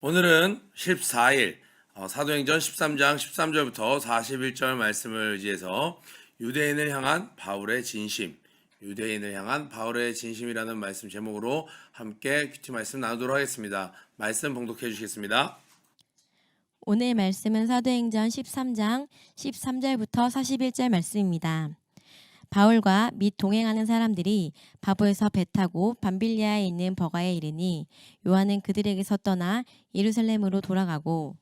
오늘은 14일 사도행전 13장 13절부터 41절 말씀을 의지해서 유대인을 향한 바울의 진심이라는 말씀 제목으로 함께 큐티 말씀 나누도록 하겠습니다. 말씀 봉독해 주시겠습니다. 오늘 말씀은 사도행전 13장 13절부터 41절 말씀입니다. 바울과 및 동행하는 사람들이 바보에서 배 타고 밤빌리아에 있는 버가에 이르니 요한은 그들에게서 떠나 예루살렘으로 돌아가고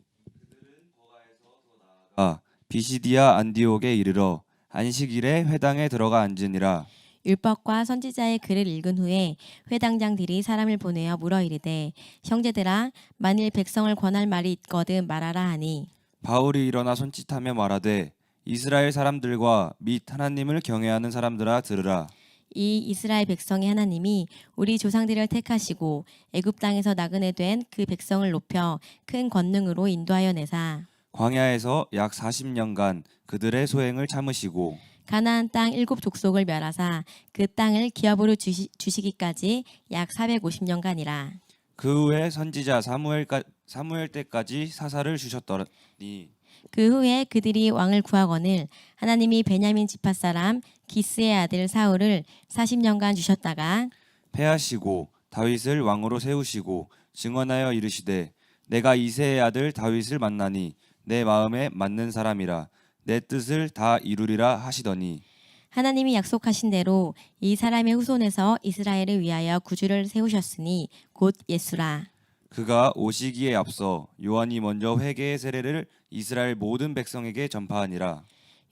비시디아 안디옥에 이르러 안식일에 회당에 들어가 앉으니라. 율법과 선지자의 글을 읽은 후에 회당장들이 사람을 보내어 물어 이르되 형제들아 만일 백성을 권할 말이 있거든 말하라 하니 바울이 일어나 손짓하며 말하되 이스라엘 사람들과 및 하나님을 경외하는 사람들아 들으라. 이 이스라엘 백성의 하나님이 우리 조상들을 택하시고 애굽 땅에서 나그네 된 그 백성을 높여 큰 권능으로 인도하여 내사 광야에서 약 40년간 그들의 소행을 참으시고 가나안 땅 7 족속을 멸하사 그 땅을 기업으로 주시기까지 약 450년간이라. 그 후에 선지자 사무엘 때까지 사사를 주셨더니 그 후에 그들이 왕을 구하거늘 하나님이 베냐민 지파 사람 기스의 아들 사울을 40년간 주셨다가 패하시고 다윗을 왕으로 세우시고 증언하여 이르시되 내가 이새의 아들 다윗을 만나니 내 마음에 맞는 사람이라 내 뜻을 다 이루리라 하시더니 하나님이 약속하신 대로 이 사람의 후손에서 이스라엘을 위하여 구주를 세우셨으니 곧 예수라. 그가 오시기에 앞서 요한이 먼저 회개의 세례를 이스라엘 모든 백성에게 전파하니라.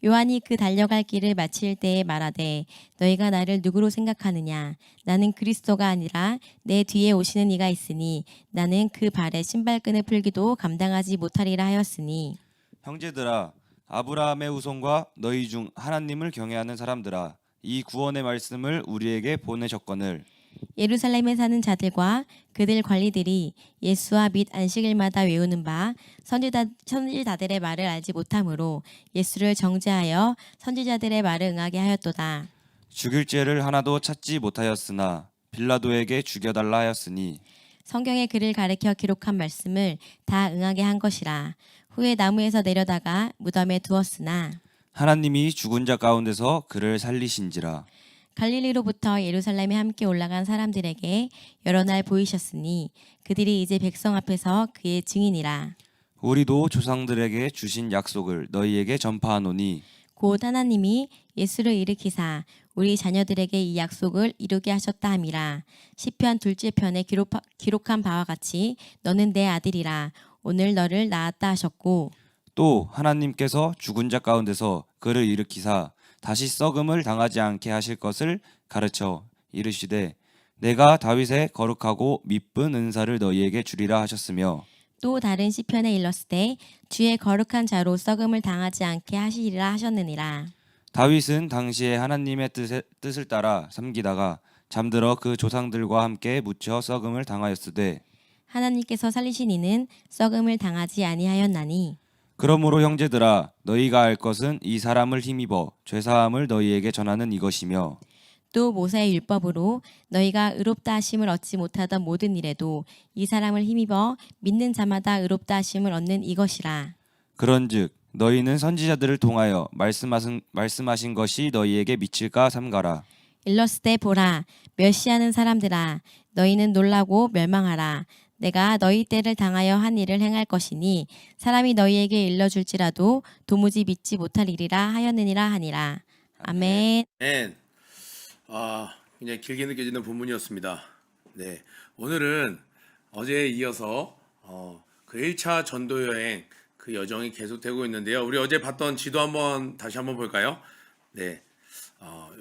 요한이 그 달려갈 길을 마칠 때에 말하되 너희가 나를 누구로 생각하느냐 나는 그리스도가 아니라 내 뒤에 오시는 이가 있으니 나는 그 발에 신발끈을 풀기도 감당하지 못하리라 하였으니 형제들아 아브라함의 후손과 너희 중 하나님을 경외하는 사람들아 이 구원의 말씀을 우리에게 보내셨거늘 예루살렘에 사는 자들과 그들 관리들이 예수와 및 안식일마다 외우는 바 선지자들의 말을 알지 못하므로 예수를 정죄하여 선지자들의 말을 응하게 하였도다. 죽일 죄를 하나도 찾지 못하였으나 빌라도에게 죽여달라 하였으니 성경의 글을 가리켜 기록한 말씀을 다 응하게 한 것이라. 후에 나무에서 내려다가 무덤에 두었으나 하나님이 죽은 자 가운데서 그를 살리신지라. 갈릴리로부터 예루살렘에 함께 올라간 사람들에게 여러 날 보이셨으니 그들이 이제 백성 앞에서 그의 증인이라. 우리도 조상들에게 주신 약속을 너희에게 전파하노니 곧 하나님이 예수를 일으키사 우리 자녀들에게 이 약속을 이루게 하셨다 함이라. 시편 둘째 편에 기록한 바와 같이 너는 내 아들이라 오늘 너를 낳았다 하셨고 또 하나님께서 죽은 자 가운데서 그를 일으키사 다시 썩음을 당하지 않게 하실 것을 가르쳐 이르시되 내가 다윗의 거룩하고 미쁜 은사를 너희에게 주리라 하셨으며 또 다른 시편에 일렀으되 주의 거룩한 자로 썩음을 당하지 않게 하시리라 하셨느니라. 다윗은 당시에 하나님의 뜻을 따라 섬기다가 잠들어 그 조상들과 함께 묻혀 썩음을 당하였으되 하나님께서 살리신 이는 썩음을 당하지 아니하였나니 그러므로 형제들아 너희가 알 것은 이 사람을 힘입어 죄사함을 너희에게 전하는 이것이며 또 모세의 율법으로 너희가 의롭다 하심을 얻지 못하던 모든 일에도 이 사람을 힘입어 믿는 자마다 의롭다 하심을 얻는 이것이라. 그런즉 너희는 선지자들을 통하여 말씀하신 것이 너희에게 미칠까 삼가라. 일렀으되 보라 멸시하는 사람들아 너희는 놀라고 멸망하라. 내가 너희 때를 당하여 한 일을 행할 것이니 사람이 너희에게 일러줄지라도 도무지 믿지 못할 일이라 하였느니라 하니라. 아멘. 네. 굉장히 길게 느껴지는 본문이었습니다. 네. 오늘은 어제에 이어서 그 1차 전도 여행 그 여정이 계속되고 있는데요. 우리 어제 봤던 지도 다시 한번 볼까요? 네.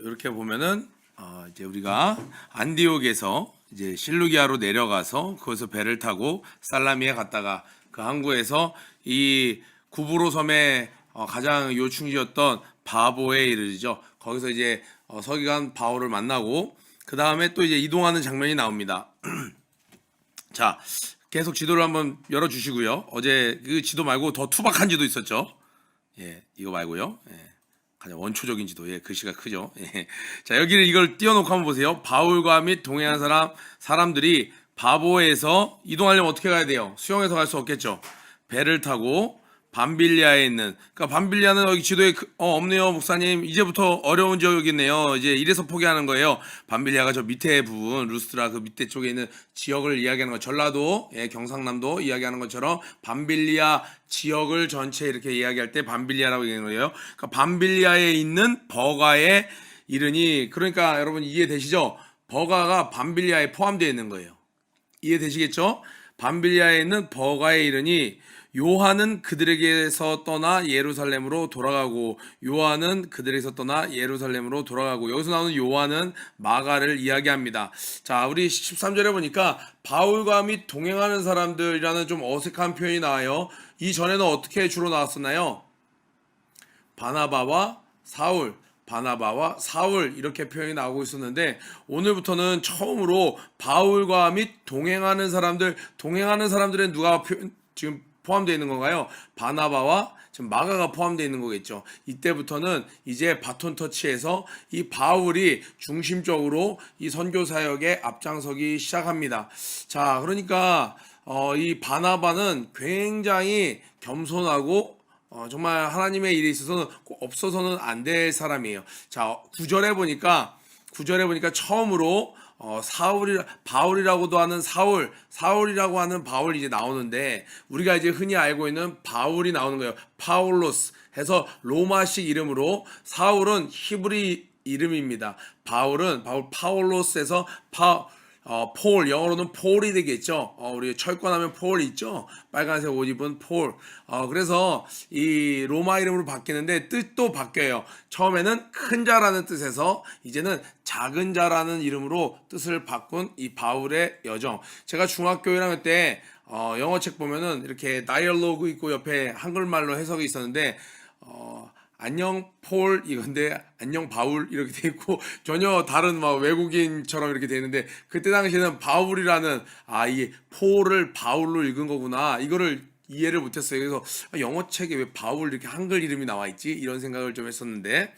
이렇게 보면은 이제 우리가 안디옥에서 이제 실루기아로 내려가서 거기서 배를 타고 살라미에 갔다가 그 항구에서 이 구브로 섬의 가장 요충지였던 바보에 이르죠. 거기서 이제 서기관 바울을 만나고 그 다음에 또 이제 이동하는 장면이 나옵니다. 자, 계속 지도를 한번 열어주시고요. 어제 그 지도 말고 더 투박한 지도 있었죠. 예, 이거 말고요. 예, 가장 원초적인 지도. 예, 글씨가 크죠. 예. 자, 여기를 이걸 띄워놓고 한번 보세요. 바울과 및 동행한 사람들이 바보에서 이동하려면 어떻게 가야 돼요? 수영해서 갈 수 없겠죠. 배를 타고 밤빌리아에 있는, 그러니까 밤빌리아는 여기 지도에 없네요, 목사님. 이제부터 어려운 지역이네요. 이제 이래서 포기하는 거예요. 밤빌리아가 저 밑에 부분, 루스트라 그 밑에 쪽에 있는 지역을 이야기하는 거, 전라도, 경상남도 이야기하는 것처럼 밤빌리아 지역을 전체 이렇게 이야기할 때 밤빌리아라고 얘기하는 거예요. 그러니까 밤빌리아에 있는 버가에 이르니, 그러니까 여러분 이해되시죠? 버가가 밤빌리아에 포함되어 있는 거예요. 이해되시겠죠? 밤빌리아에 있는 버가에 이르니 요한은 그들에게서 떠나 예루살렘으로 돌아가고, 요한은 그들에게서 떠나 예루살렘으로 돌아가고, 여기서 나오는 요한은 마가를 이야기합니다. 자, 우리 13절에 보니까 바울과 및 동행하는 사람들이라는 좀 어색한 표현이 나와요. 이전에는 어떻게 주로 나왔었나요? 바나바와 사울, 바나바와 사울 이렇게 표현이 나오고 있었는데, 오늘부터는 처음으로 바울과 및 동행하는 사람들, 동행하는 사람들은 누가 지금 포함되어 있는 건가요? 바나바와 지금 마가가 포함되어 있는 거겠죠. 이때부터는 이제 바톤 터치에서 이 바울이 중심적으로 이 선교 사역에 앞장서기 시작합니다. 자, 그러니까 이 바나바는 굉장히 겸손하고 정말 하나님의 일에 있어서는 꼭 없어서는 안 될 사람이에요. 자, 9절에 보니까 처음으로 바울이라고도 하는 사울이라고 하는 바울이 이제 나오는데, 우리가 이제 흔히 알고 있는 바울이 나오는 거예요. 파울로스 해서 로마식 이름으로, 사울은 히브리 이름입니다. 바울 파울로스에서 폴, 영어로는 폴이 되겠죠. 우리 철권하면 폴 있죠. 빨간색 옷 입은 폴. 그래서 이 로마 이름으로 바뀌는데 뜻도 바뀌어요. 처음에는 큰 자라는 뜻에서 이제는 작은 자라는 이름으로 뜻을 바꾼 이 바울의 여정. 제가 중학교 1학년 때 영어 책 보면은 이렇게 다이얼로그 있고 옆에 한글말로 해석이 있었는데, 안녕 폴 이건데 안녕 바울 이렇게 돼 있고, 전혀 다른 막 외국인처럼 이렇게 돼 있는데, 그때 당시에는 바울이라는, 이게 폴을 바울로 읽은 거구나, 이거를 이해를 못했어요. 그래서 영어 책에 왜 바울 이렇게 한글 이름이 나와 있지, 이런 생각을 좀 했었는데,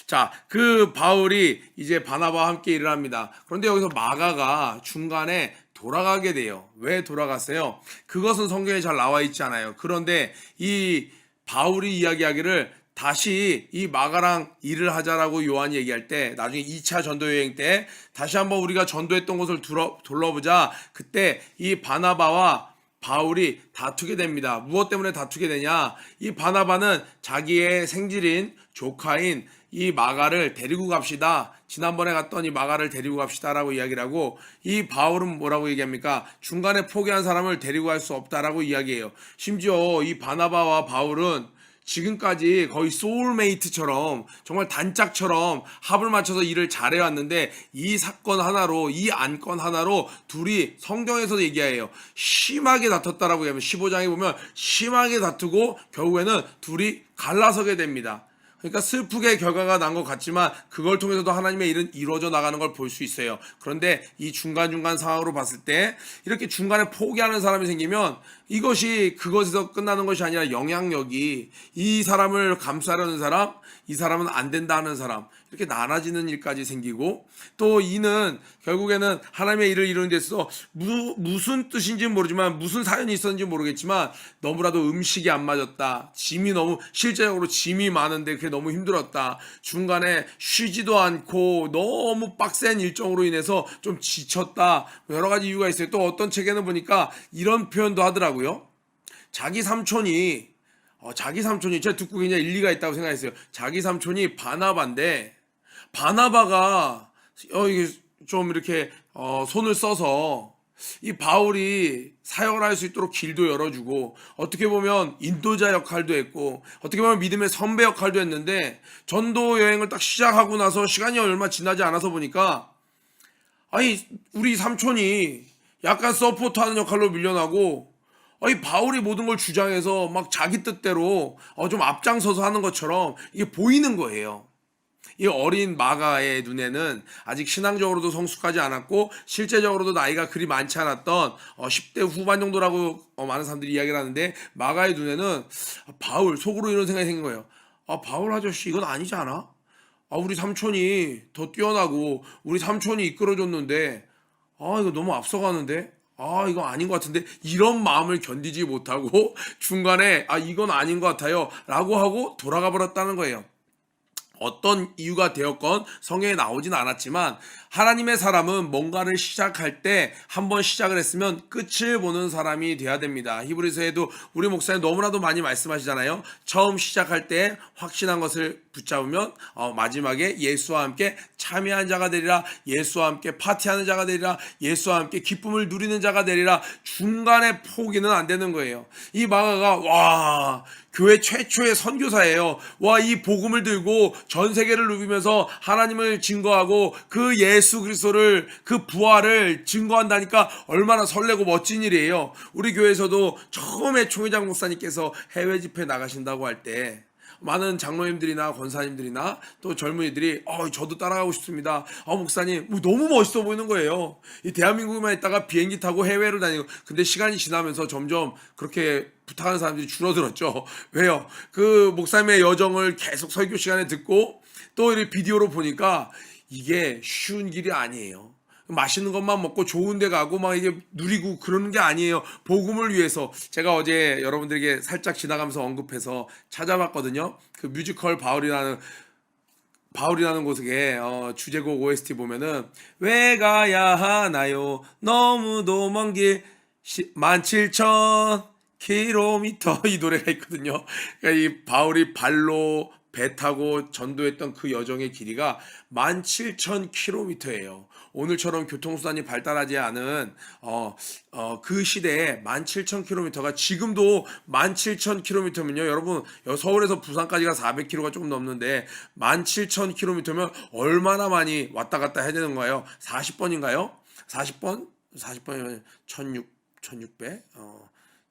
자, 그 바울이 이제 바나바와 함께 일을 합니다. 그런데 여기서 마가가 중간에 돌아가게 돼요. 왜 돌아갔어요? 그것은 성경에 잘 나와 있지 않아요. 그런데 이 바울이 이야기하기를 다시 이 마가랑 일을 하자라고 요한이 얘기할 때, 나중에 2차 전도 여행 때 다시 한번 우리가 전도했던 곳을 둘러보자. 그때 이 바나바와 바울이 다투게 됩니다. 무엇 때문에 다투게 되냐? 이 바나바는 자기의 생질인 조카인 이 마가를 데리고 갑시다. 지난번에 갔던 이 마가를 데리고 갑시다라고 이야기를 하고, 이 바울은 뭐라고 얘기합니까? 중간에 포기한 사람을 데리고 갈 수 없다라고 이야기해요. 심지어 이 바나바와 바울은 지금까지 거의 소울메이트처럼, 정말 단짝처럼 합을 맞춰서 일을 잘해왔는데, 이 사건 하나로, 이 안건 하나로 둘이 성경에서도 얘기해요. 심하게 다퉜다라고 얘기하면, 15장에 보면 심하게 다투고 결국에는 둘이 갈라서게 됩니다. 그러니까 슬프게 결과가 난 것 같지만 그걸 통해서도 하나님의 일은 이루어져 나가는 걸 볼 수 있어요. 그런데 이 중간중간 상황으로 봤을 때 이렇게 중간에 포기하는 사람이 생기면, 이것이 그것에서 끝나는 것이 아니라 영향력이, 이 사람을 감싸려는 사람, 이 사람은 안 된다 하는 사람, 이렇게 나눠지는 일까지 생기고, 또 이는 결국에는 하나님의 일을 이루는 데 있어서 무슨 뜻인지는 모르지만, 무슨 사연이 있었는지 모르겠지만, 너무나도 음식이 안 맞았다, 실제적으로 짐이 많은데 그게 너무 힘들었다, 중간에 쉬지도 않고 너무 빡센 일정으로 인해서 좀 지쳤다, 여러 가지 이유가 있어요. 또 어떤 책에는 보니까 이런 표현도 하더라고요. 자기 삼촌이 제가 듣고 그냥 일리가 있다고 생각했어요. 자기 삼촌이 바나바인데, 바나바가 이게 좀 이렇게 손을 써서 이 바울이 사역을 할 수 있도록 길도 열어주고, 어떻게 보면 인도자 역할도 했고, 어떻게 보면 믿음의 선배 역할도 했는데, 전도 여행을 딱 시작하고 나서 시간이 얼마 지나지 않아서 보니까, 우리 삼촌이 약간 서포트하는 역할로 밀려나고, 이 바울이 모든 걸 주장해서 막 자기 뜻대로 좀 앞장서서 하는 것처럼 이게 보이는 거예요. 이 어린 마가의 눈에는 아직 신앙적으로도 성숙하지 않았고, 실제적으로도 나이가 그리 많지 않았던 10대 후반 정도라고 많은 사람들이 이야기를 하는데, 마가의 눈에는 바울, 속으로 이런 생각이 생긴 거예요. 바울 아저씨 이건 아니지 않아? 우리 삼촌이 더 뛰어나고 우리 삼촌이 이끌어줬는데 아, 이거 너무 앞서가는데? 아, 이거 아닌 것 같은데? 이런 마음을 견디지 못하고 중간에 아, 이건 아닌 것 같아요. 라고 하고 돌아가 버렸다는 거예요. 어떤 이유가 되었건 성경에 나오진 않았지만 하나님의 사람은 뭔가를 시작할 때 한번 시작을 했으면 끝을 보는 사람이 돼야 됩니다. 히브리서에도 우리 목사님 너무나도 많이 말씀하시잖아요. 처음 시작할 때 확신한 것을 붙잡으면 마지막에 예수와 함께 참여한 자가 되리라, 예수와 함께 파티하는 자가 되리라, 예수와 함께 기쁨을 누리는 자가 되리라. 중간에 포기는 안 되는 거예요. 이 마가가 와, 교회 최초의 선교사예요. 와, 이 복음을 들고 전 세계를 누비면서 하나님을 증거하고 그 예수 그리스도를, 그 부활을 증거한다니까 얼마나 설레고 멋진 일이에요. 우리 교회에서도 처음에 총회장 목사님께서 해외 집회 나가신다고 할 때 많은 장로님들이나 권사님들이나 또 젊은이들이 저도 따라가고 싶습니다. 목사님 너무 멋있어 보이는 거예요. 이 대한민국에만 있다가 비행기 타고 해외로 다니고. 근데 시간이 지나면서 점점 그렇게 부탁하는 사람들이 줄어들었죠. 왜요? 그 목사님의 여정을 계속 설교 시간에 듣고 또 이 비디오로 보니까 이게 쉬운 길이 아니에요. 맛있는 것만 먹고 좋은 데 가고 막 이게 누리고 그러는 게 아니에요. 복음을 위해서. 제가 어제 여러분들에게 살짝 지나가면서 언급해서 찾아봤거든요. 그 뮤지컬 바울이라는 곳에 주제곡 OST 보면은 왜 가야 하나요 너무도 먼 길 17,000km 이 노래가 있거든요. 그러니까 이 바울이 발로 배 타고 전도했던 그 여정의 길이가 17,000km예요. 오늘처럼 교통수단이 발달하지 않은 그 시대에 17,000km가 지금도 17,000km면요. 여러분 서울에서 부산까지가 400km가 조금 넘는데 17,000km면 얼마나 많이 왔다 갔다 해야 되는 거예요? 40번인가요? 40번이면 1600?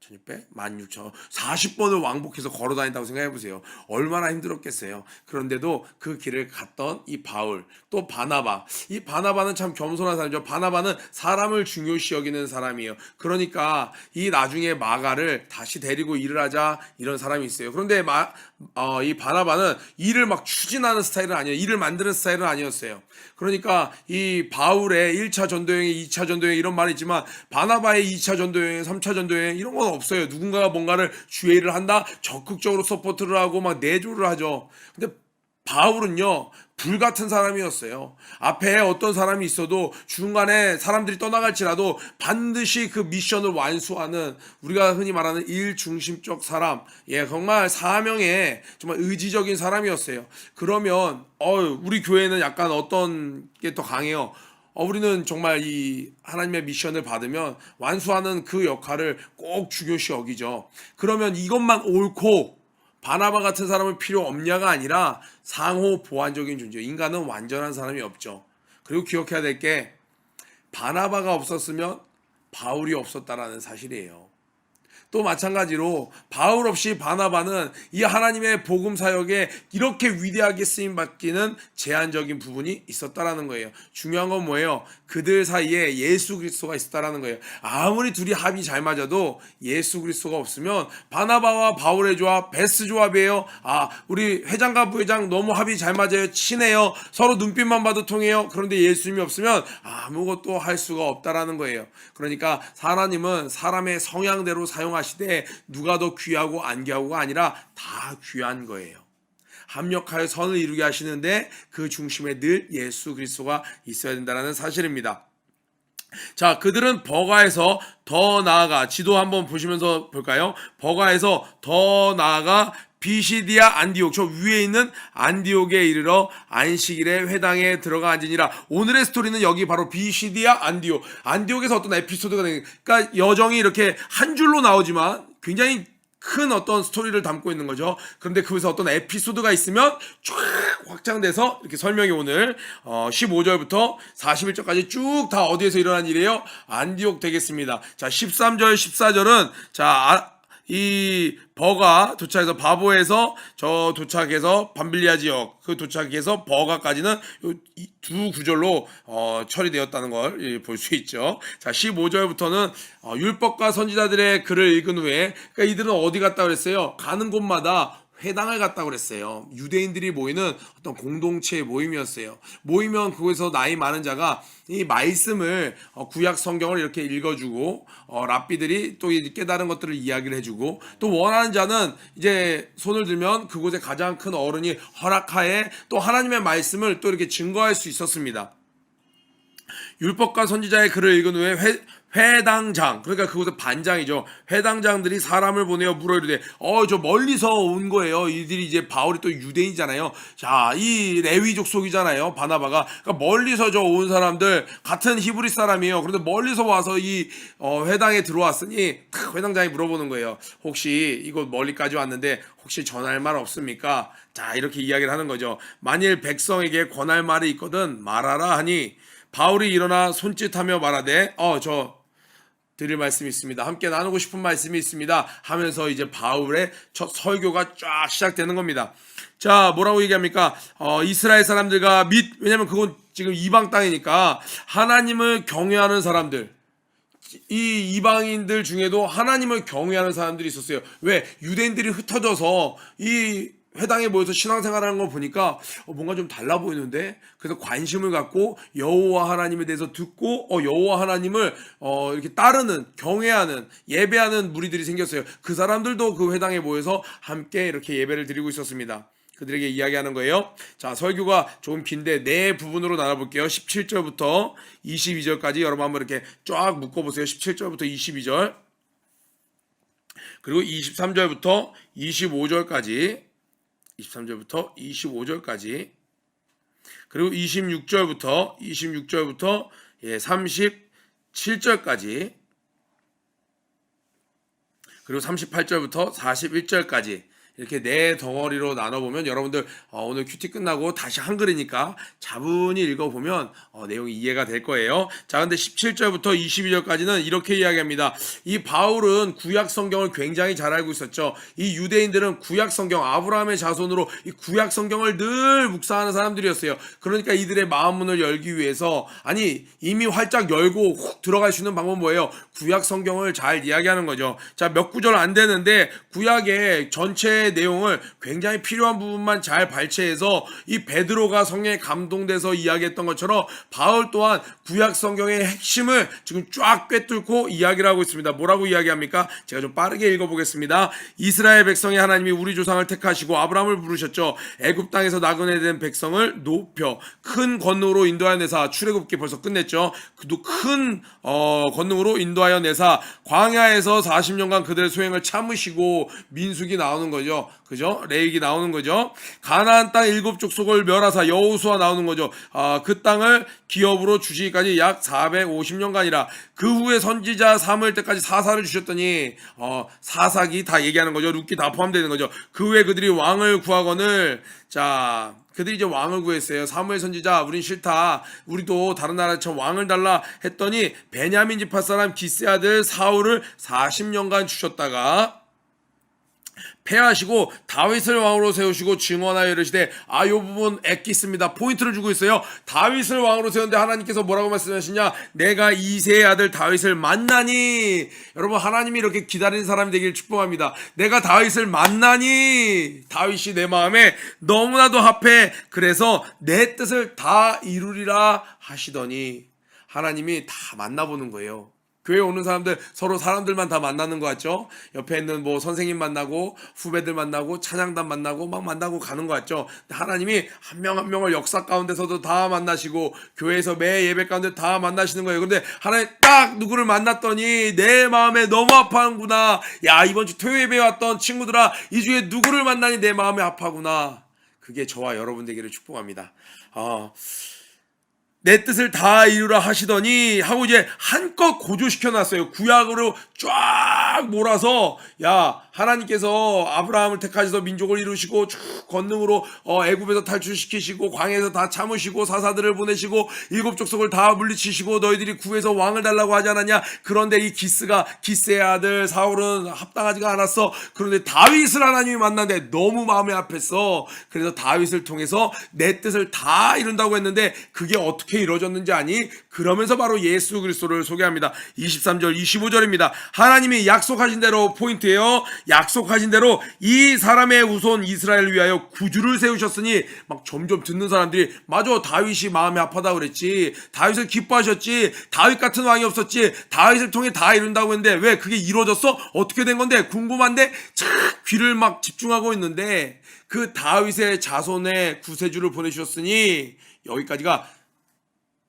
16,000, 40번을 왕복해서 걸어 다닌다고 생각해 보세요. 얼마나 힘들었겠어요. 그런데도 그 길을 갔던 이 바울, 또 바나바. 이 바나바는 참 겸손한 사람이죠. 바나바는 사람을 중요시 여기는 사람이에요. 그러니까 이 나중에 마가를 다시 데리고 일을 하자 이런 사람이 있어요. 그런데 이 바나바는 일을 막 추진하는 스타일은 아니에요. 일을 만드는 스타일은 아니었어요. 그러니까 이 바울의 1차 전도여행, 2차 전도여행 이런 말이 있지만 바나바의 2차 전도여행, 3차 전도여행 이런 건 없어요. 누군가가 뭔가를 주의 일을 한다? 적극적으로 서포트를 하고 막 내조를 하죠. 근데 바울은요, 불같은 사람이었어요. 앞에 어떤 사람이 있어도 중간에 사람들이 떠나갈지라도 반드시 그 미션을 완수하는, 우리가 흔히 말하는 일중심적 사람, 정말 사명에 정말 의지적인 사람이었어요. 그러면 우리 교회는 약간 어떤 게 더 강해요. 우리는 정말 이 하나님의 미션을 받으면 완수하는 그 역할을 꼭 중요시 여기죠. 그러면 이것만 옳고 바나바 같은 사람은 필요 없냐가 아니라 상호 보완적인 존재. 인간은 완전한 사람이 없죠. 그리고 기억해야 될 게 바나바가 없었으면 바울이 없었다라는 사실이에요. 또 마찬가지로 바울 없이 바나바는 이 하나님의 복음 사역에 이렇게 위대하게 쓰임 받기는 제한적인 부분이 있었다라는 거예요. 중요한 건 뭐예요? 그들 사이에 예수 그리스도가 있었다라는 거예요. 아무리 둘이 합이 잘 맞아도 예수 그리스도가 없으면 바나바와 바울의 조합 베스트 조합이에요. 우리 회장과 부회장 너무 합이 잘 맞아요. 친해요. 서로 눈빛만 봐도 통해요. 그런데 예수님이 없으면 아무것도 할 수가 없다라는 거예요. 그러니까 하나님은 사람의 성향대로 사용하시되 누가 더 귀하고 안 귀하고가 아니라 다 귀한 거예요. 합력하여 선을 이루게 하시는데 그 중심에 늘 예수 그리스도가 있어야 된다는 사실입니다. 자, 그들은 버가에서 더 나아가, 지도 한번 보시면서 볼까요? 버가에서 더 나아가 비시디아 안디옥, 저 위에 있는 안디옥에 이르러 안식일에 회당에 들어가 앉으니라. 오늘의 스토리는 여기 바로 비시디아 안디옥, 안디옥에서 어떤 에피소드가 되는, 그러니까 여정이 이렇게 한 줄로 나오지만 굉장히 큰 어떤 스토리를 담고 있는 거죠. 그런데 그것에 어떤 에피소드가 있으면 쫙 확장돼서 이렇게 설명이 오늘 15절부터 41절까지 쭉 다 어디에서 일어난 일이에요? 안디옥 되겠습니다. 자, 13절 14절은 이 버가 도착해서 바보에서 도착해서 밤빌리아 지역 그 도착해서 버가까지는 이 두 구절로 처리되었다는 걸 볼 수 있죠. 자, 15절부터는 율법과 선지자들의 글을 읽은 후에, 그러니까 이들은 어디 갔다 그랬어요? 가는 곳마다 회당을 갔다고 그랬어요. 유대인들이 모이는 어떤 공동체의 모임이었어요. 모이면 그곳에서 나이 많은 자가 이 말씀을 구약 성경을 이렇게 읽어주고 랍비들이 또 깨달은 것들을 이야기를 해주고 또 원하는 자는 이제 손을 들면 그곳에 가장 큰 어른이 허락하에 또 하나님의 말씀을 또 이렇게 증거할 수 있었습니다. 율법과 선지자의 글을 읽은 후에 회당장, 그러니까 그곳의 반장이죠. 회당장들이 사람을 보내어 물어 이르되 저 멀리서 온 거예요. 이들이 이제 바울이 또 유대인이잖아요. 자, 이 레위 족속이잖아요. 바나바가. 그러니까 멀리서 저 온 사람들 같은 히브리 사람이에요. 그런데 멀리서 와서 이 회당에 들어왔으니 회당장이 물어보는 거예요. 혹시 이곳 멀리까지 왔는데 혹시 전할 말 없습니까? 자, 이렇게 이야기를 하는 거죠. 만일 백성에게 권할 말이 있거든 말하라 하니 바울이 일어나 손짓하며 말하되 저 드릴 말씀이 있습니다. 함께 나누고 싶은 말씀이 있습니다. 하면서 이제 바울의 첫 설교가 쫙 시작되는 겁니다. 자, 뭐라고 얘기합니까? 이스라엘 사람들과 왜냐면 그건 지금 이방 땅이니까 하나님을 경외하는 사람들, 이 이방인들 중에도 하나님을 경외하는 사람들이 있었어요. 왜? 유대인들이 흩어져서 이 회당에 모여서 신앙생활하는 걸 보니까 뭔가 좀 달라 보이는데, 그래서 관심을 갖고 여호와 하나님에 대해서 듣고 여호와 하나님을 이렇게 따르는, 경외하는, 예배하는 무리들이 생겼어요. 그 사람들도 그 회당에 모여서 함께 이렇게 예배를 드리고 있었습니다. 그들에게 이야기하는 거예요. 자, 설교가 조금 긴데 네 부분으로 나눠볼게요. 17절부터 22절까지 여러분 한번 이렇게 쫙 묶어보세요. 17절부터 22절, 그리고 23절부터 25절까지, 23절부터 25절까지, 그리고 26절부터 37절까지, 그리고 38절부터 41절까지 이렇게 네 덩어리로 나눠보면 여러분들 오늘 큐티 끝나고 다시 한글이니까 차분히 읽어보면 내용이 이해가 될 거예요. 자, 근데 17절부터 22절까지는 이렇게 이야기합니다. 이 바울은 구약 성경을 굉장히 잘 알고 있었죠. 이 유대인들은 구약 성경, 아브라함의 자손으로 이 구약 성경을 늘 묵상하는 사람들이었어요. 그러니까 이들의 마음문을 열기 위해서, 아니 이미 활짝 열고 훅 들어갈 수 있는 방법은 뭐예요? 구약 성경을 잘 이야기하는 거죠. 자, 몇 구절 안 되는데 구약의 전체 내용을 굉장히 필요한 부분만 잘 발췌해서 이 베드로가 성령에 감동돼서 이야기했던 것처럼 바울 또한 구약 성경의 핵심을 지금 쫙 꿰뚫고 이야기를 하고 있습니다. 뭐라고 이야기합니까? 제가 좀 빠르게 읽어보겠습니다. 이스라엘 백성의 하나님이 우리 조상을 택하시고 아브라함을 부르셨죠. 애굽 땅에서 나그네 된 백성을 높여 큰 권능으로 인도하여 내사, 출애굽기 벌써 끝냈죠. 그도 큰 권능으로 인도하여 내사 광야에서 40년간 그들의 소행을 참으시고, 민수기 나오는 거죠. 그죠? 레위기 나오는 거죠. 가나안 땅 7족속을 멸하사 여호수아 나오는 거죠. 그 땅을 기업으로 주시기까지 약 450년간이라. 그 후에 선지자 사무엘 때까지 사사를 주셨더니 사사기 다 얘기하는 거죠. 룻기 다 포함되는 거죠. 그 후에 그들이 왕을 구하거늘, 자, 그들이 이제 왕을 구했어요. 사무엘 선지자 우린 싫다, 우리도 다른 나라처럼 왕을 달라 했더니 베냐민 지파 사람 기스 아들 사울을 40년간 주셨다가 패하시고 다윗을 왕으로 세우시고 증언하여 이르시되, 이 부분 엑기스입니다. 포인트를 주고 있어요. 다윗을 왕으로 세웠는데 하나님께서 뭐라고 말씀하시냐? 내가 이새의 아들 다윗을 만나니. 여러분, 하나님이 이렇게 기다리는 사람이 되기를 축복합니다. 내가 다윗을 만나니, 다윗이 내 마음에 너무나도 합해, 그래서 내 뜻을 다 이루리라 하시더니. 하나님이 다 만나보는 거예요. 교회 오는 사람들 서로 사람들만 다 만나는 것 같죠? 옆에 있는 뭐 선생님 만나고 후배들 만나고 찬양단 만나고 막 만나고 가는 것 같죠? 하나님이 한 명 한 명을 역사 가운데서도 다 만나시고 교회에서 매 예배 가운데 다 만나시는 거예요. 그런데 하나님 딱 누구를 만났더니 내 마음에 너무 아파하는구나. 야, 이번 주 토요 예배에 왔던 친구들아, 이 주에 누구를 만나니 내 마음에 아파하구나. 그게 저와 여러분 되기를 축복합니다. 내 뜻을 다 이루라 하시더니 하고 이제 한껏 고조시켜 놨어요. 구약으로 쫙 몰아서, 야, 하나님께서 아브라함을 택하셔서 민족을 이루시고 쭉 권능으로 애굽에서 탈출시키시고 광야에서 다 참으시고 사사들을 보내시고 7족속을 다 물리치시고 너희들이 구해서 왕을 달라고 하지 않았냐? 그런데 이 기스의 아들 사울은 합당하지가 않았어. 그런데 다윗을 하나님이 만났는데 너무 마음에 아팠어. 그래서 다윗을 통해서 내 뜻을 다 이룬다고 했는데 그게 어떻게 이루어졌는지 아니? 그러면서 바로 예수 그리스도를 소개합니다. 23절 25절입니다. 하나님이 약속하신 대로 포인트예요. 약속하신 대로 이 사람의 후손 이스라엘을 위하여 구주를 세우셨으니 막 점점 듣는 사람들이 맞아, 다윗이 마음이 아파다 그랬지, 다윗을 기뻐하셨지, 다윗 같은 왕이 없었지, 다윗을 통해 다 이룬다고 했는데 왜 그게 이루어졌어? 어떻게 된 건데? 궁금한데 착 귀를 막 집중하고 있는데 그 다윗의 자손의 구세주를 보내주셨으니 여기까지가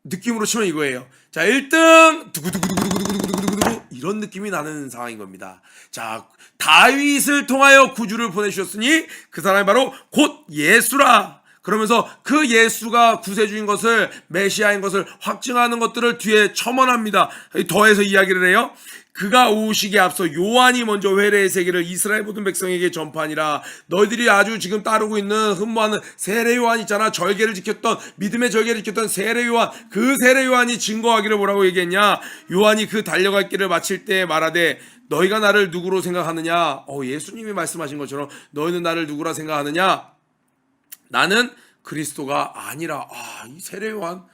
느낌으로 치면 이거예요. 자, 1등 두구두구두구두구두구두구두구 이런 느낌이 나는 상황인 겁니다. 자, 다윗을 통하여 구주를 보내주셨으니 그 사람이 바로 곧 예수라. 그러면서 그 예수가 구세주인 것을, 메시아인 것을 확증하는 것들을 뒤에 첨언합니다. 더해서 이야기를 해요. 그가 오시기에 앞서 요한이 먼저 회개의 세계를 이스라엘 모든 백성에게 전파하니라. 너희들이 아주 지금 따르고 있는 흠모하는 세례 요한 있잖아. 절개를 지켰던, 믿음의 절개를 지켰던 세례 요한, 그 세례 요한이 증거하기를 뭐라고 얘기했냐. 요한이 그 달려갈 길을 마칠 때 말하되 너희가 나를 누구로 생각하느냐. 예수님이 말씀하신 것처럼 너희는 나를 누구라 생각하느냐. 나는 그리스도가 아니라. 이 세례 요한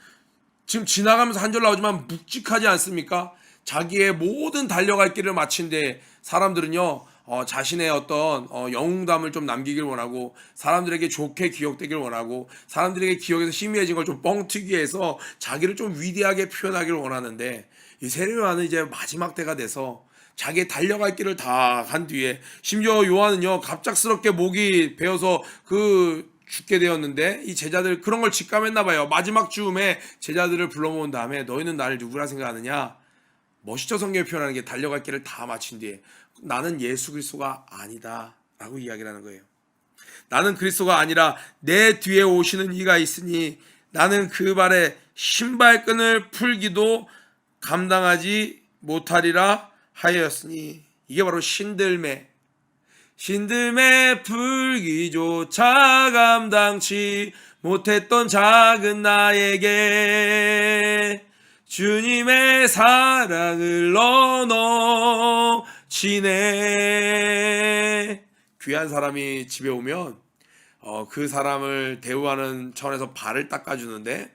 지금 지나가면서 한 절 나오지만 묵직하지 않습니까? 자기의 모든 달려갈 길을 마친데 사람들은요, 자신의 어떤 영웅담을 좀 남기길 원하고, 사람들에게 좋게 기억되길 원하고, 사람들에게 기억에서 희미해진 걸 좀 뻥튀기 해서 자기를 좀 위대하게 표현하기를 원하는데, 이 세례 요한은 이제 마지막 때가 돼서 자기의 달려갈 길을 다 간 뒤에, 심지어 요한은요 갑작스럽게 목이 베어서 죽게 되었는데 이 제자들 그런 걸 직감했나 봐요. 마지막 즈음에 제자들을 불러 모은 다음에 너희는 나를 누구라 생각하느냐. 멋있죠. 성경에 표현하는 게 달려갈 길을 다 마친 뒤에 나는 예수 그리스도가 아니다 라고 이야기를 하는 거예요. 나는 그리스도가 아니라 내 뒤에 오시는 이가 있으니 나는 그 발에 신발끈을 풀기도 감당하지 못하리라 하였으니. 이게 바로 신들매 풀기조차 감당치 못했던 작은 나에게 주님의 사랑을 나눠지네. 귀한 사람이 집에 오면 그 사람을 대우하는 차원에서 발을 닦아주는데,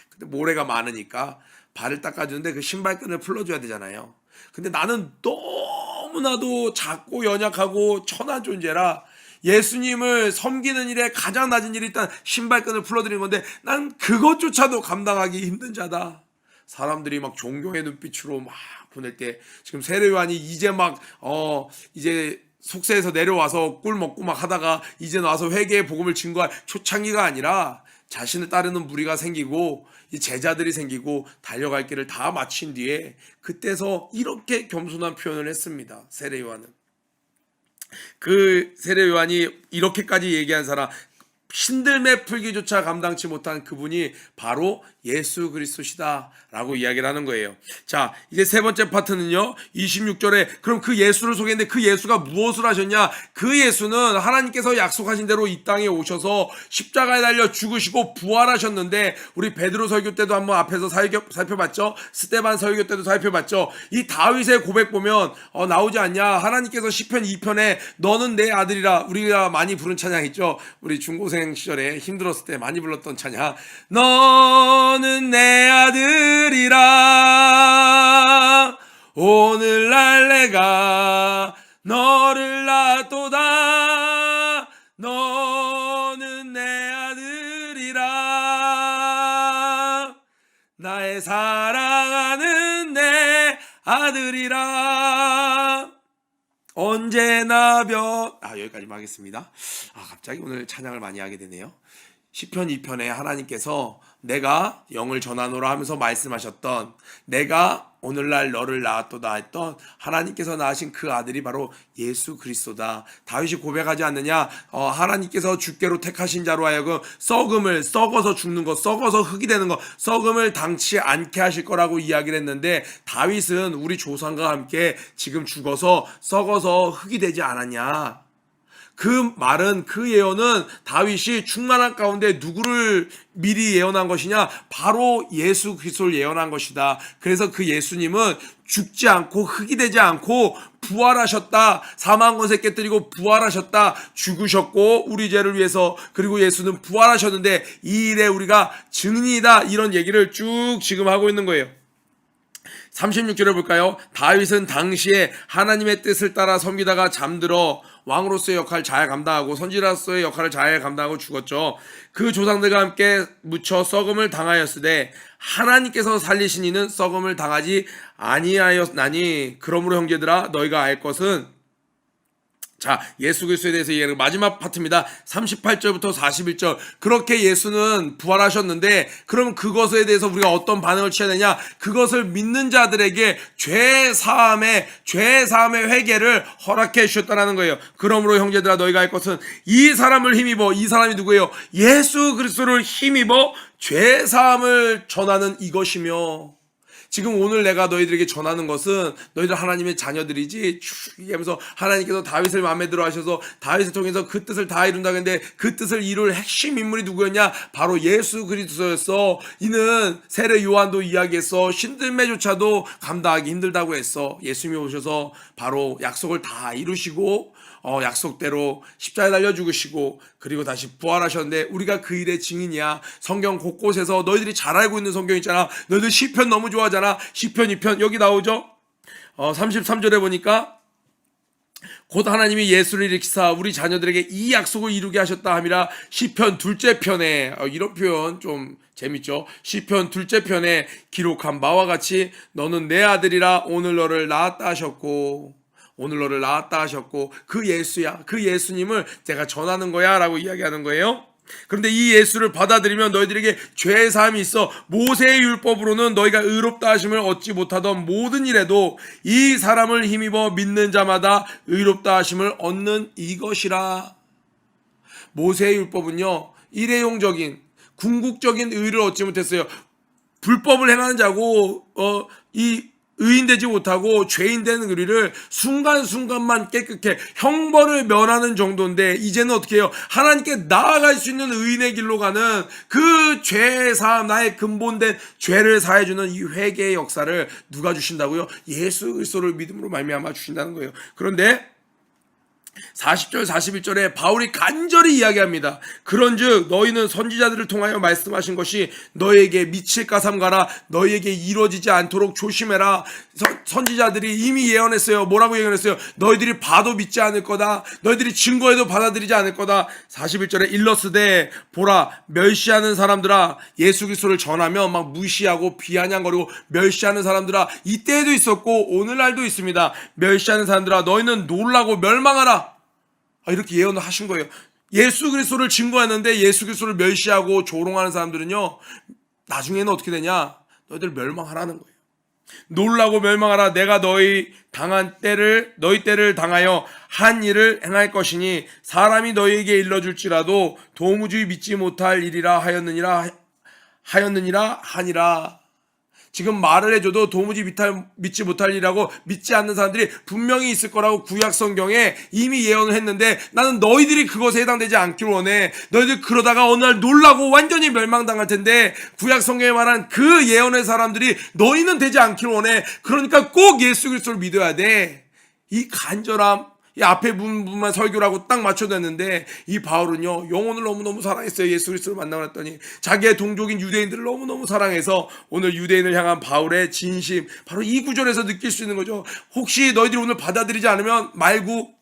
근데 모래가 많으니까 발을 닦아주는데 그 신발끈을 풀어줘야 되잖아요. 근데 나는 너무나도 작고 연약하고 천한 존재라 예수님을 섬기는 일에 가장 낮은 일이 일단 신발끈을 풀어드리는 건데 난 그것조차도 감당하기 힘든 자다. 사람들이 막 존경의 눈빛으로 막 보낼 때, 지금 세례 요한이 이제 막 이제 속세에서 내려와서 꿀 먹고 막 하다가 이제 나와서 회개의 복음을 증거할 초창기가 아니라 자신을 따르는 무리가 생기고 이 제자들이 생기고 달려갈 길을 다 마친 뒤에 그때서 이렇게 겸손한 표현을 했습니다. 세례 요한은. 그 세례 요한이 이렇게까지 얘기한 사람, 신들매 풀기조차 감당치 못한 그분이 바로 예수 그리스도시다 라고 이야기를 하는 거예요. 자, 이제 세 번째 파트는요, 26절에 그럼 그 예수를 소개했는데 그 예수가 무엇을 하셨냐. 그 예수는 하나님께서 약속하신 대로 이 땅에 오셔서 십자가에 달려 죽으시고 부활하셨는데, 우리 베드로 설교 때도 한번 앞에서 살펴봤죠. 스데반 설교 때도 살펴봤죠. 이 다윗의 고백 보면 나오지 않냐. 하나님께서 시편 2편에 너는 내 아들이라, 우리가 많이 부른 찬양 있죠. 우리 중고생 시절에 힘들었을 때 많이 불렀던 찬양, 너는 내 아들이라 오늘날 내가 너를 낳도다. 너는 내 아들이라 나의 사랑하는 내 아들이라 언제나 여기까지만 하겠습니다. 갑자기 오늘 찬양을 많이 하게 되네요. 시편 2편에 하나님께서 내가 영을 전하노라 하면서 말씀하셨던, 내가 오늘날 너를 낳았도다 했던 하나님께서 낳으신 그 아들이 바로 예수 그리스도다. 다윗이 고백하지 않느냐. 하나님께서 주께로 택하신 자로 하여금 썩어서 죽는 것, 썩어서 흙이 되는 것, 썩음을 당치 않게 하실 거라고 이야기를 했는데, 다윗은 우리 조상과 함께 지금 죽어서 썩어서 흙이 되지 않았냐. 그 말은, 그 예언은 다윗이 충만한 가운데 누구를 미리 예언한 것이냐? 바로 예수 그리스도를 예언한 것이다. 그래서 그 예수님은 죽지 않고 흙이 되지 않고 부활하셨다. 사망 권세 깨뜨리고 부활하셨다. 죽으셨고 우리 죄를 위해서, 그리고 예수는 부활하셨는데 이 일에 우리가 증인이다. 이런 얘기를 쭉 지금 하고 있는 거예요. 36절에 볼까요? 다윗은 당시에 하나님의 뜻을 따라 섬기다가 잠들어 왕으로서의 역할을 잘 감당하고 선지자로서의 역할을 잘 감당하고 죽었죠. 그 조상들과 함께 묻혀 썩음을 당하였으되 하나님께서 살리신 이는 썩음을 당하지 아니하였나니. 그러므로 형제들아, 너희가 알 것은, 자, 예수 그리스도에 대해서 얘기하는 마지막 파트입니다. 38절부터 41절. 그렇게 예수는 부활하셨는데 그럼 그것에 대해서 우리가 어떤 반응을 취해야 되냐? 그것을 믿는 자들에게 죄사함의 회개를 허락해 주셨다는 거예요. 그러므로 형제들아, 너희가 할 것은 이 사람을 힘입어, 이 사람이 누구예요? 예수 그리스도를 힘입어 죄사함을 전하는 이것이며. 지금 오늘 내가 너희들에게 전하는 것은 너희들 하나님의 자녀들이지, 얘기하면서 하나님께서 다윗을 마음에 들어 하셔서 다윗을 통해서 그 뜻을 다 이룬다고 했는데 그 뜻을 이룰 핵심 인물이 누구였냐? 바로 예수 그리스도였어. 이는 세례 요한도 이야기했어. 신들매조차도 감당하기 힘들다고 했어. 예수님이 오셔서 바로 약속을 다 이루시고 약속대로 십자가에 달려 죽으시고 그리고 다시 부활하셨는데 우리가 그 일의 증인이야. 성경 곳곳에서 너희들이 잘 알고 있는 성경 있잖아. 너희들 시편 너무 좋아하잖아. 시편 2편 여기 나오죠. 33절에 보니까 곧 하나님이 예수를 일으키사 우리 자녀들에게 이 약속을 이루게 하셨다 함이라. 시편 둘째 편에 이런 표현 좀 재밌죠. 시편 둘째 편에 기록한 바와 같이 너는 내 아들이라 오늘 너를 낳았다 하셨고, 오늘 너를 낳았다 하셨고, 그 예수야, 그 예수님을 제가 전하는 거야 라고 이야기하는 거예요. 그런데 이 예수를 받아들이면 너희들에게 죄사함이 있어. 모세의 율법으로는 너희가 의롭다 하심을 얻지 못하던 모든 일에도 이 사람을 힘입어 믿는 자마다 의롭다 하심을 얻는 이것이라. 모세의 율법은요, 일회용적인 궁극적인 의를 얻지 못했어요. 불법을 행하는 자고 이 의인되지 못하고 죄인된 우리를 순간순간만 깨끗해 형벌을 면하는 정도인데, 이제는 어떻게 해요? 하나님께 나아갈 수 있는 의인의 길로 가는 그 죄사함, 나의 근본된 죄를 사해주는 이 회개의 역사를 누가 주신다고요? 예수 그리스도를 믿음으로 말미암아 주신다는 거예요. 그런데 40절 41절에 바울이 간절히 이야기합니다. 그런즉 너희는 선지자들을 통하여 말씀하신 것이 너희에게 미칠까 삼가라. 너희에게 이루어지지 않도록 조심해라. 선지자들이 이미 예언했어요. 뭐라고 예언했어요? 너희들이 봐도 믿지 않을 거다. 너희들이 증거해도 받아들이지 않을 거다. 41절에 일러스되 보라, 멸시하는 사람들아, 예수 그리스도를 전하면 막 무시하고 비아냥거리고 멸시하는 사람들아, 이때에도 있었고 오늘날도 있습니다. 멸시하는 사람들아, 너희는 놀라고 멸망하라. 이렇게 예언을 하신 거예요. 예수 그리스도를 증거했는데 예수 그리스도를 멸시하고 조롱하는 사람들은요, 나중에는 어떻게 되냐? 너희들 멸망하라는 거예요. 놀라고 멸망하라. 내가 너희 때를 당하여 한 일을 행할 것이니 사람이 너희에게 일러줄지라도 도무지 믿지 못할 일이라 하였느니라 하니라. 지금 말을 해줘도 도무지 믿지 못할 일이라고 믿지 않는 사람들이 분명히 있을 거라고 구약 성경에 이미 예언을 했는데, 나는 너희들이 그것에 해당되지 않기를 원해. 너희들 그러다가 어느 날 놀라고 완전히 멸망당할 텐데, 구약 성경에 말한 그 예언의 사람들이 너희는 되지 않기를 원해. 그러니까 꼭 예수 그리스도를 믿어야 돼. 이 간절함, 이 앞에 부분만 설교라고 딱 맞춰냈는데, 이 바울은요, 영혼을 너무너무 사랑했어요. 예수 그리스도를 만나고 났더니 자기의 동족인 유대인들을 너무너무 사랑해서 오늘 유대인을 향한 바울의 진심, 바로 이 구절에서 느낄 수 있는 거죠. 혹시 너희들이 오늘 받아들이지 않으면 말고,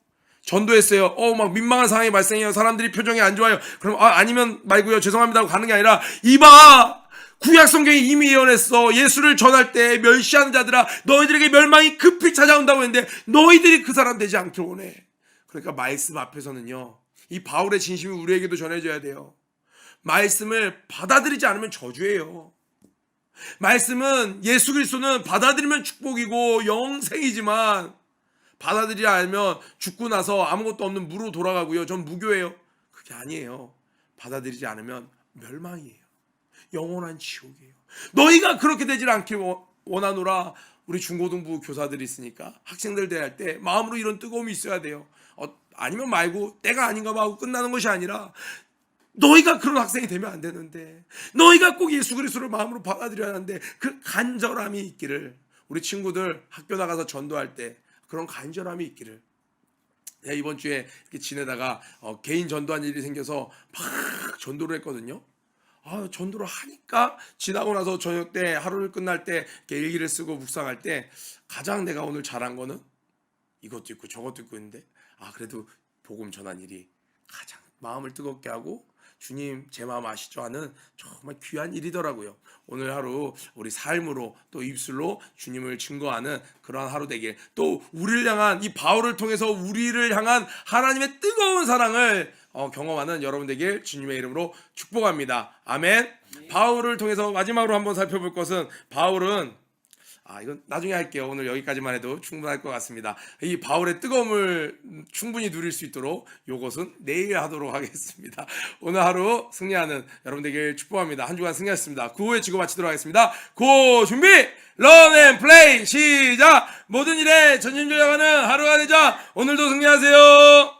전도했어요. 막 민망한 상황이 발생해요. 사람들이 표정이 안 좋아요. 그럼 아니면 말고요, 죄송합니다 하고 가는 게 아니라, 이봐, 구약 성경이 이미 예언했어. 예수를 전할 때 멸시하는 자들아, 너희들에게 멸망이 급히 찾아온다고 했는데 너희들이 그 사람 되지 않기를 원해. 그러니까 말씀 앞에서는요, 이 바울의 진심이 우리에게도 전해져야 돼요. 말씀을 받아들이지 않으면 저주예요. 말씀은, 예수 그리스도는 받아들이면 축복이고 영생이지만 받아들이지 않으면 죽고 나서 아무것도 없는 무로 돌아가고요, 전 무교예요. 그게 아니에요. 받아들이지 않으면 멸망이에요. 영원한 지옥이에요. 너희가 그렇게 되질 않길 원하노라. 우리 중고등부 교사들이 있으니까 학생들 대할 때 마음으로 이런 뜨거움이 있어야 돼요. 아니면 말고 때가 아닌가 봐 하고 끝나는 것이 아니라, 너희가 그런 학생이 되면 안 되는데, 너희가 꼭 예수 그리스도를 마음으로 받아들여야 하는데, 그 간절함이 있기를, 우리 친구들 학교 나가서 전도할 때 그런 간절함이 있기를. 내가 이번 주에 이렇게 지내다가 개인 전도한 일이 생겨서 막 전도를 했거든요. 전도를 하니까 지나고 나서 저녁 때 하루를 끝날 때 이렇게 일기를 쓰고 묵상할 때 가장 내가 오늘 잘한 거는 이것도 있고 저것도 있고 있는데 그래도 복음 전한 일이 가장 마음을 뜨겁게 하고 주님 제 마음 아시죠 하는 정말 귀한 일이더라고요. 오늘 하루 우리 삶으로 또 입술로 주님을 증거하는 그러한 하루 되길, 또 우리를 향한 이 바울을 통해서 우리를 향한 하나님의 뜨거운 사랑을 경험하는 여러분 되길 주님의 이름으로 축복합니다. 아멘. 바울을 통해서 마지막으로 한번 살펴볼 것은, 바울은 이건 나중에 할게요. 오늘 여기까지만 해도 충분할 것 같습니다. 이 바울의 뜨거움을 충분히 누릴 수 있도록 요것은 내일 하도록 하겠습니다. 오늘 하루 승리하는 여러분 되길 축복합니다. 한 주간 승리하셨습니다. 구호에 지고 마치도록 하겠습니다. 고 준비 런앤플레이 시작. 모든 일에 전심전력하는 하루가 되자. 오늘도 승리하세요.